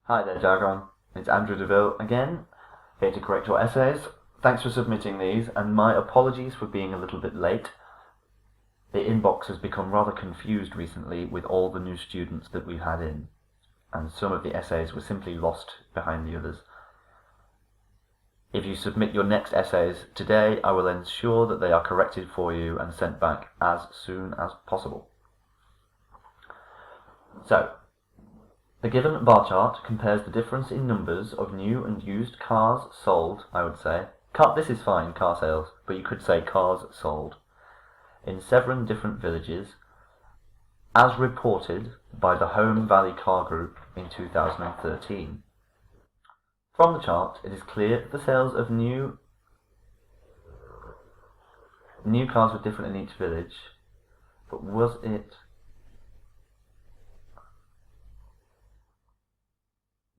Hi there, Jagon. It's Andrew DeVille again, here to correct your essays. Thanks for submitting these, and my apologies for being a little bit late. The inbox has become rather confused recently with all the new students that we've had in, and some of the essays were simply lost behind the others. If you submit your next essays today, I will ensure that they are corrected for you and sent back as soon as possible. So, the given bar chart compares the difference in numbers of new and used cars sold, I would say. This is fine, car sales, but you could say cars sold, in 7 different villages, as reported by the Home Valley Car Group in 2013. From the chart, it is clear that the sales of new cars were different in each village, but was it?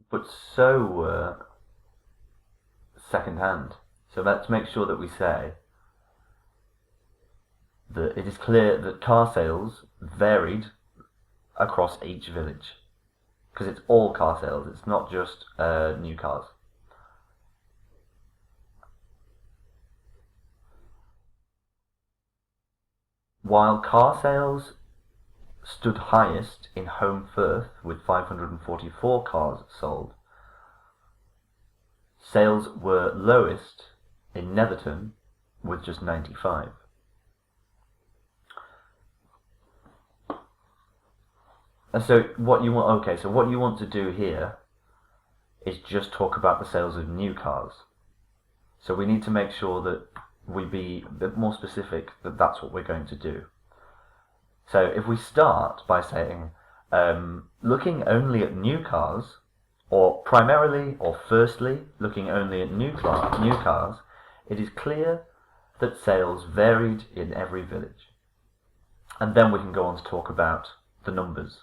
But so were second-hand. So let's make sure that we say that it is clear that car sales varied across each village, because it's all car sales, it's not just new cars. While car sales stood highest in Home Firth with 544 cars sold, sales were lowest in Netherton with just 95. And so what you want to do here is just talk about the sales of new cars. So we need to make sure that we be a bit more specific that that's what we're going to do. So if we start by saying, looking only at new cars, or primarily or firstly looking only at new cars, it is clear that sales varied in every village. And then we can go on to talk about the numbers.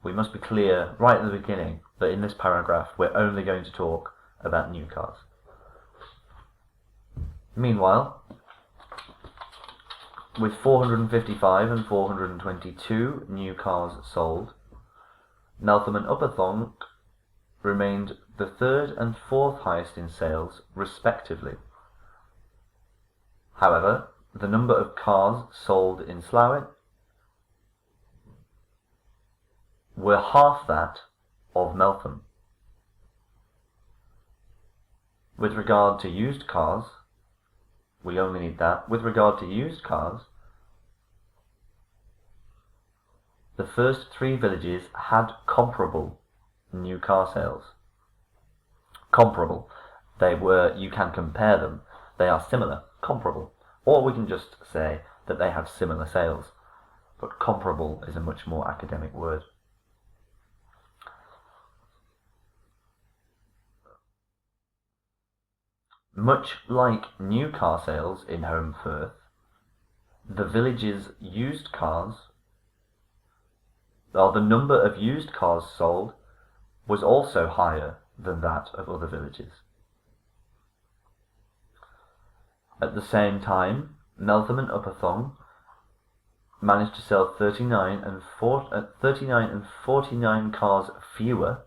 We must be clear right at the beginning that in this paragraph we're only going to talk about new cars. Meanwhile, with 455 and 422 new cars sold, Meltham and Upper Thonk remained the 3rd and 4th highest in sales, respectively. However, the number of cars sold in Slough were half that of Meltham. With regard to used cars, we only need that. With regard to used cars, the first 3 villages had comparable new car sales. Comparable. You can compare them. They are similar. Comparable. Or we can just say that they have similar sales. But comparable is a much more academic word. Much like new car sales in Home Firth, the village's used cars, or the number of used cars sold, was also higher than that of other villages. At the same time, Meltham and Upper Thong managed to sell 39 and 49 cars fewer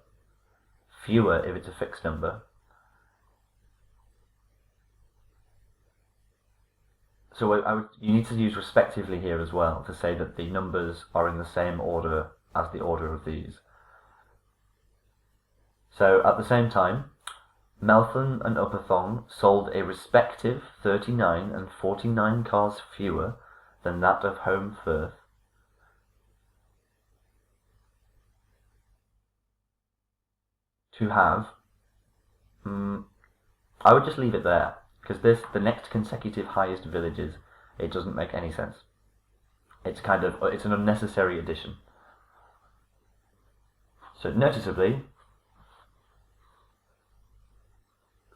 if it's a fixed number. So you need to use respectively here as well to say that the numbers are in the same order as the order of these. So at the same time, Meltham and Upper Thong sold a respective 39 and 49 cars fewer than that of Home Firth. To have, I would just leave it there, because the next consecutive highest villages, it doesn't make any sense. It's an unnecessary addition. So noticeably,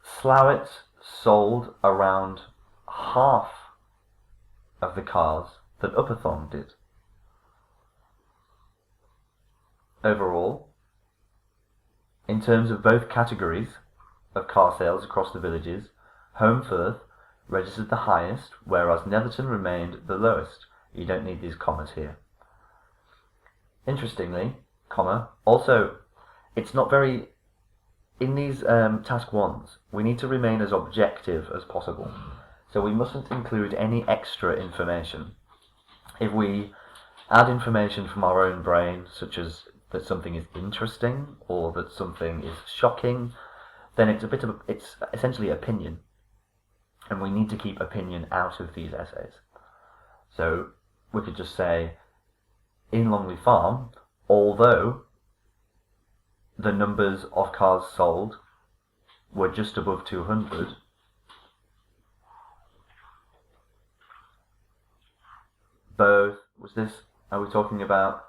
Slough sold around half of the cars that Upper Thong did. Overall, in terms of both categories of car sales across the villages, Home Firth registered the highest, whereas Netherton remained the lowest. You don't need these commas here. Interestingly, also it's not very... In these task ones, we need to remain as objective as possible. So we mustn't include any extra information. If we add information from our own brain, such as that something is interesting or that something is shocking, then it's essentially opinion, and we need to keep opinion out of these essays. So we could just say, in Longley Farm, although the numbers of cars sold were just above 200, both, are we talking about...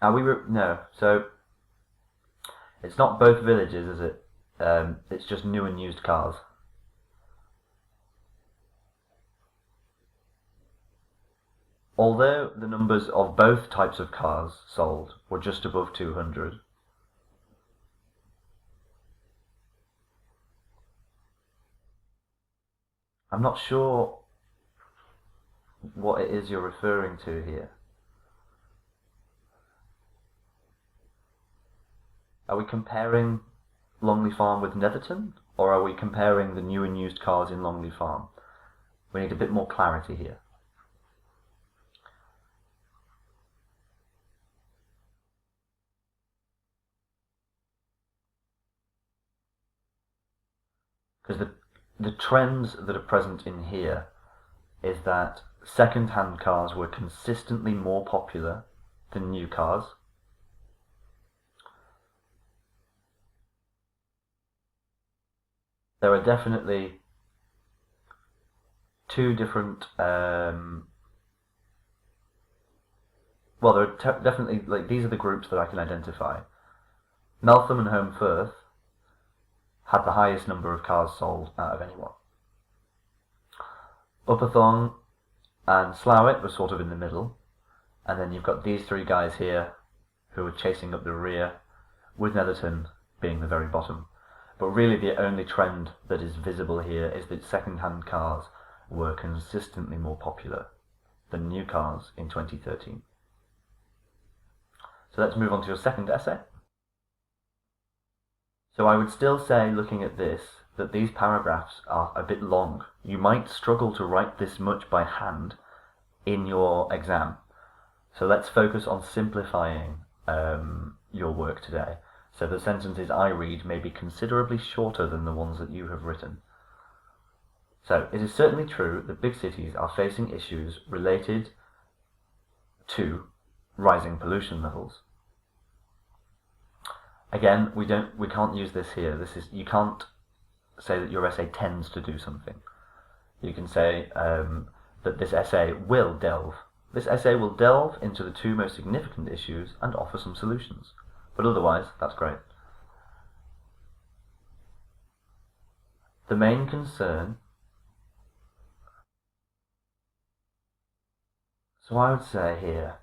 No, so it's not both villages, is it? It's just new and used cars. Although the numbers of both types of cars sold were just above 200, I'm not sure what it is you're referring to here. Are we comparing Longley Farm with Netherton, or are we comparing the new and used cars in Longley Farm? We need a bit more clarity here. Because the trends that are present in here is that second-hand cars were consistently more popular than new cars. There are definitely two different... well, there are definitely... these are the groups that I can identify. Meltham and Home Firth had the highest number of cars sold out of anyone. Upper Thong and Slowett were sort of in the middle, and then you've got these three guys here who are chasing up the rear, with Netherton being the very bottom. But really the only trend that is visible here is that second-hand cars were consistently more popular than new cars in 2013. So let's move on to your second essay. So I would still say, looking at this, that these paragraphs are a bit long. You might struggle to write this much by hand in your exam. So let's focus on simplifying your work today. So the sentences I read may be considerably shorter than the ones that you have written. So it is certainly true that big cities are facing issues related to rising pollution levels. Again, we can't use this here. You can't say that your essay tends to do something. You can say that this essay will delve. This essay will delve into the two most significant issues and offer some solutions. But otherwise, that's great. The main concern... So I would say here,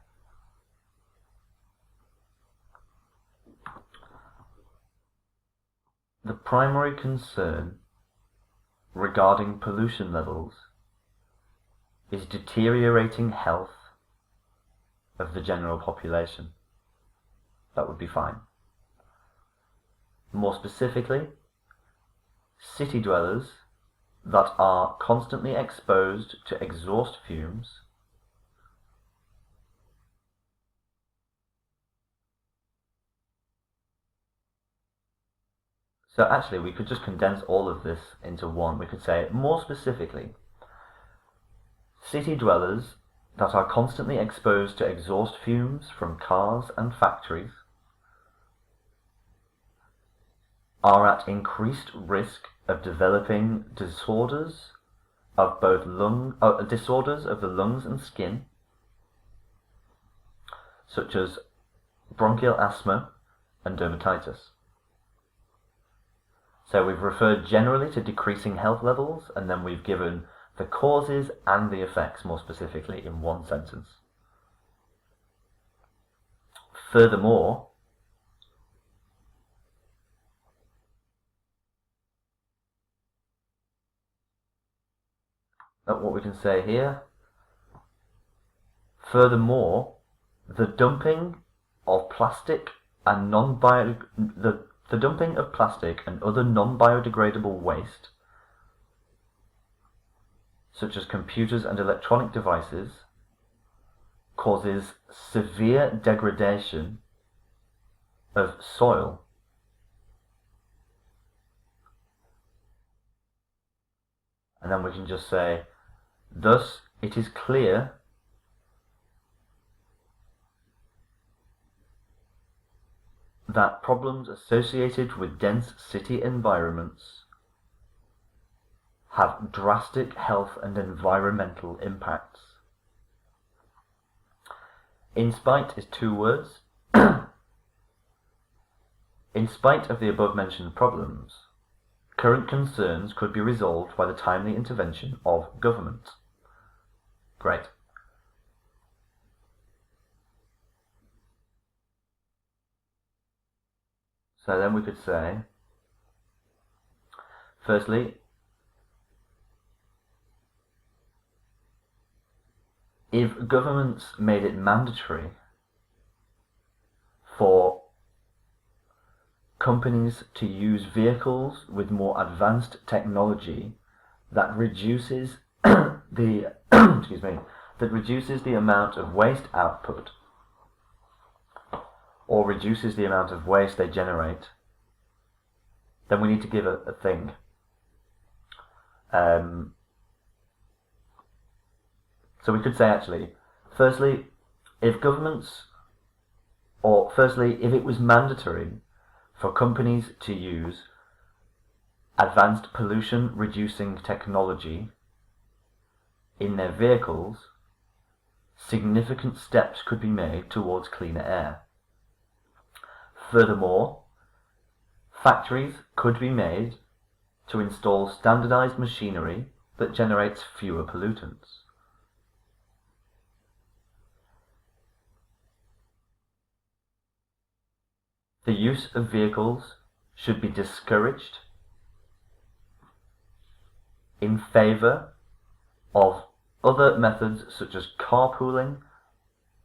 the primary concern regarding pollution levels is deteriorating health of the general population. That would be fine. More specifically, city dwellers that are constantly exposed to exhaust fumes So actually, we could just condense all of this into one. We could say, more specifically, city dwellers that are constantly exposed to exhaust fumes from cars and factories are at increased risk of developing disorders of both disorders of the lungs and skin, such as bronchial asthma and dermatitis. So we've referred generally to decreasing health levels, and then we've given the causes and the effects more specifically in one sentence. Furthermore, what we can say here. Furthermore, the dumping of plastic and the dumping of plastic and other non-biodegradable waste, such as computers and electronic devices, causes severe degradation of soil. And then we can just say, thus it is clear that problems associated with dense city environments have drastic health and environmental impacts. In spite is 2 words. In spite of the above-mentioned problems, current concerns could be resolved by the timely intervention of government. Great. So then we could say, firstly, if governments made it mandatory for companies to use vehicles with more advanced technology that reduces the that reduces the amount of waste output, or reduces the amount of waste they generate, then we need to give a thing. So we could say, actually, firstly, if it was mandatory for companies to use advanced pollution-reducing technology in their vehicles, significant steps could be made towards cleaner air. Furthermore, factories could be made to install standardized machinery that generates fewer pollutants. The use of vehicles should be discouraged in favor of other methods such as carpooling,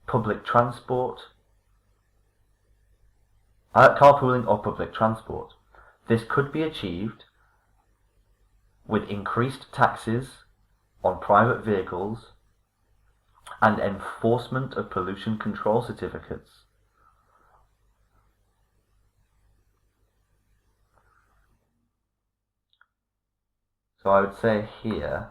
public transport, carpooling or public transport. This could be achieved with increased taxes on private vehicles and enforcement of pollution control certificates. So I would say here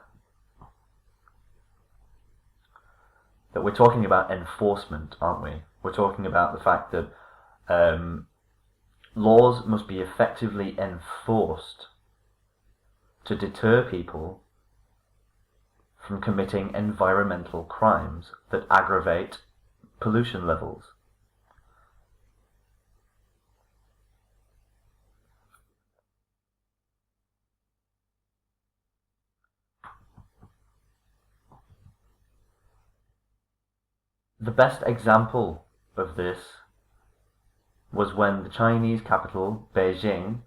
that we're talking about enforcement, aren't we? We're talking about the fact that laws must be effectively enforced to deter people from committing environmental crimes that aggravate pollution levels. The best example of this was when the Chinese capital, Beijing,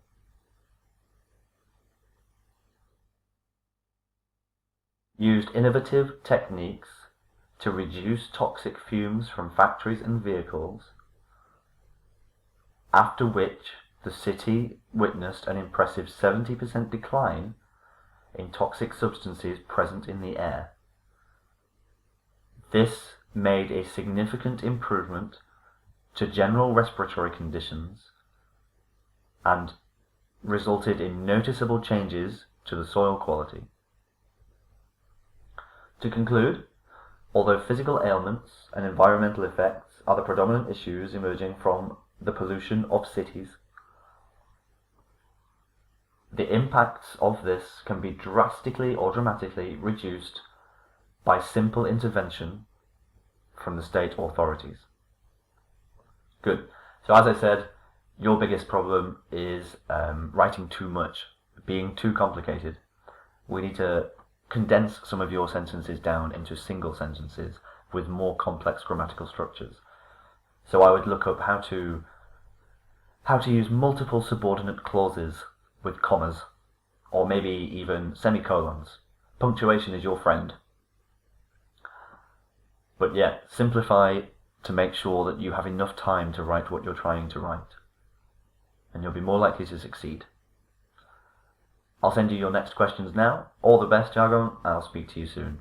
used innovative techniques to reduce toxic fumes from factories and vehicles, after which the city witnessed an impressive 70% decline in toxic substances present in the air. This made a significant improvement to general respiratory conditions and resulted in noticeable changes to the soil quality. To conclude, although physical ailments and environmental effects are the predominant issues emerging from the pollution of cities, the impacts of this can be drastically or dramatically reduced by simple intervention from the state authorities. Good. So as I said, your biggest problem is writing too much, being too complicated. We need to condense some of your sentences down into single sentences with more complex grammatical structures. So I would look up how to use multiple subordinate clauses with commas, or maybe even semicolons, punctuation is your friend. But yeah, simplify to make sure that you have enough time to write what you're trying to write, and you'll be more likely to succeed. I'll send you your next questions now. All the best, Jagon. I'll speak to you soon.